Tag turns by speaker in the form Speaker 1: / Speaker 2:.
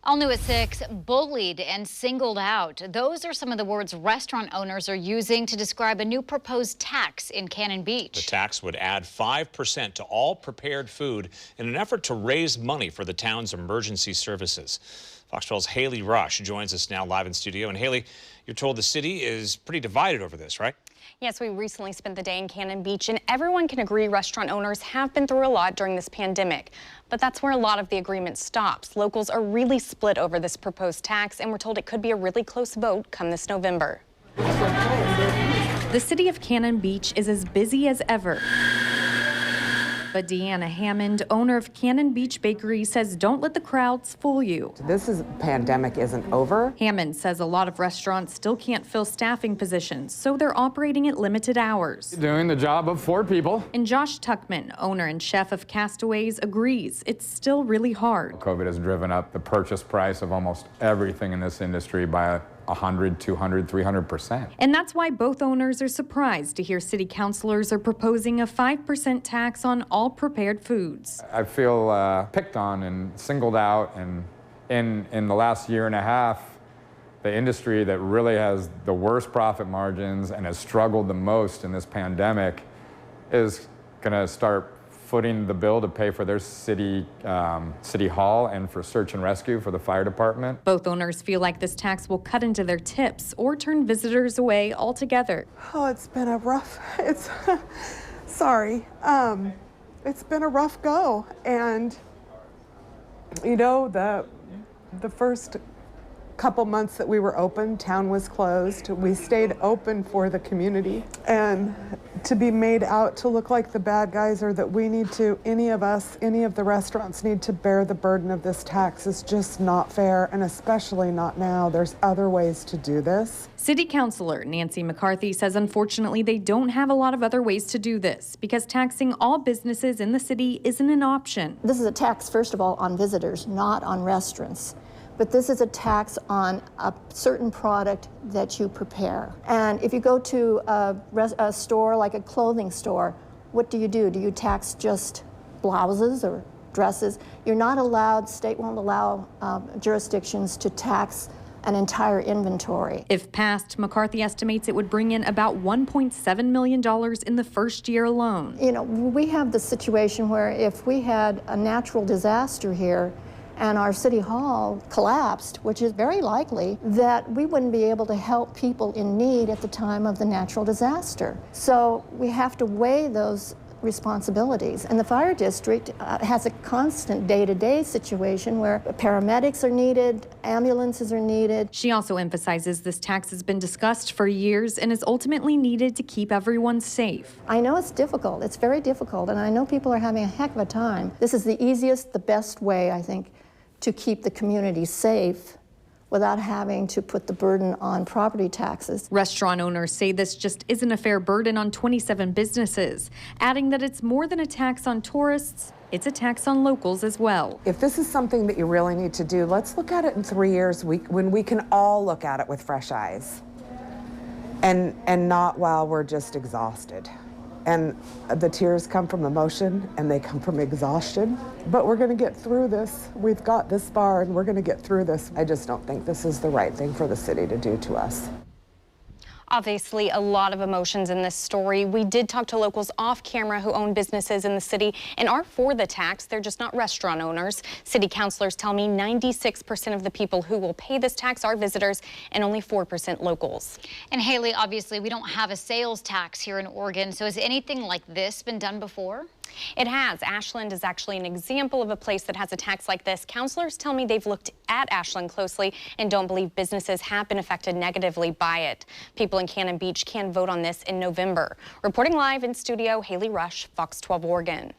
Speaker 1: All new at 6, bullied and singled out. Those are some of the words restaurant owners are using to describe a new proposed tax in Cannon Beach.
Speaker 2: The tax would add 5% to all prepared food in an effort to raise money for the town's emergency services. Fox 12's Haley Rush joins us now live in studio. And Haley, you're told the city is pretty divided over this, right?
Speaker 3: Yes, we recently spent the day in Cannon Beach, and everyone can agree restaurant owners have been through a lot during this pandemic. But that's where a lot of the agreement stops. Locals are really split over this proposed tax, and we're told it could be a really close vote come this November.
Speaker 4: The city of Cannon Beach is as busy as ever. But DEANNA Hammond, owner of Cannon Beach Bakery, says don't let the crowds fool you.
Speaker 5: This pandemic isn't over.
Speaker 4: Hammond says a lot of restaurants still can't fill staffing positions, so they're operating at limited hours.
Speaker 6: Doing the job of 4 people.
Speaker 4: And Josh Tuckman, owner and chef of Castaways, agrees it's still really hard.
Speaker 6: COVID has driven up the purchase price of almost everything in this industry by 100, 200, 300%.
Speaker 4: And that's why both owners are surprised to hear city councilors are proposing a 5% tax on all prepared foods.
Speaker 6: I feel picked on and singled out, and in the last year and a half, the industry that really has the worst profit margins and has struggled the most in this pandemic is going to start footing the bill to pay for their city hall and for search and rescue for the fire department.
Speaker 4: Both owners feel like this tax will cut into their tips or turn visitors away altogether.
Speaker 7: Oh, it's been a rough, sorry. It's been a rough go. And, you know, the first couple months that we were open, town was closed. We stayed open for the community. And to be made out to look like the bad guys, or that we need to, any of the restaurants need to bear the burden of this tax is just not fair, and especially not now. There's other ways to do this.
Speaker 4: City Councilor Nancy McCarthy says unfortunately they don't have a lot of other ways to do this because taxing all businesses in the city isn't an option.
Speaker 8: This is a tax, first of all, on visitors, not on restaurants. But this is a tax on a certain product that you prepare. And if you go to a store like a clothing store, what do? Do you tax just blouses or dresses? You're not allowed, state won't allow jurisdictions to tax an entire inventory.
Speaker 4: If passed, McCarthy estimates it would bring in about $1.7 million in the first year alone.
Speaker 8: You know, we have the situation where if we had a natural disaster here, and our city hall collapsed, which is very likely, that we wouldn't be able to help people in need at the time of the natural disaster. So we have to weigh those responsibilities. And the fire district has a constant day-to-day situation where paramedics are needed, ambulances are needed.
Speaker 4: She also emphasizes this tax has been discussed for years and is ultimately needed to keep everyone safe.
Speaker 8: I know it's difficult, it's very difficult, and I know people are having a heck of a time. This is the easiest, the best way, I think, to keep the community safe without having to put the burden on property taxes.
Speaker 4: Restaurant owners say this just isn't a fair burden on 27 businesses, adding that it's more than a tax on tourists, it's a tax on locals as well.
Speaker 5: If this is something that you really need to do, let's look at it in 3 years when we can all look at it with fresh eyes and not while we're just exhausted. And the tears come from emotion and they come from exhaustion. But we're going to get through this. We've got this far and we're going to get through this. I just don't think this is the right thing for the city to do to us.
Speaker 3: Obviously, a lot of emotions in this story. We did talk to locals off camera who own businesses in the city and are for the tax. They're just not restaurant owners. City councilors tell me 96% of the people who will pay this tax are visitors and only 4% locals.
Speaker 1: And Haley, obviously, we don't have a sales tax here in Oregon. So has anything like this been done before?
Speaker 3: It has. Ashland is actually an example of a place that has a tax like this. Councilors tell me they've looked at Ashland closely and don't believe businesses have been affected negatively by it. People in Cannon Beach can vote on this in November. Reporting live in studio, Haley Rush, Fox 12 Oregon.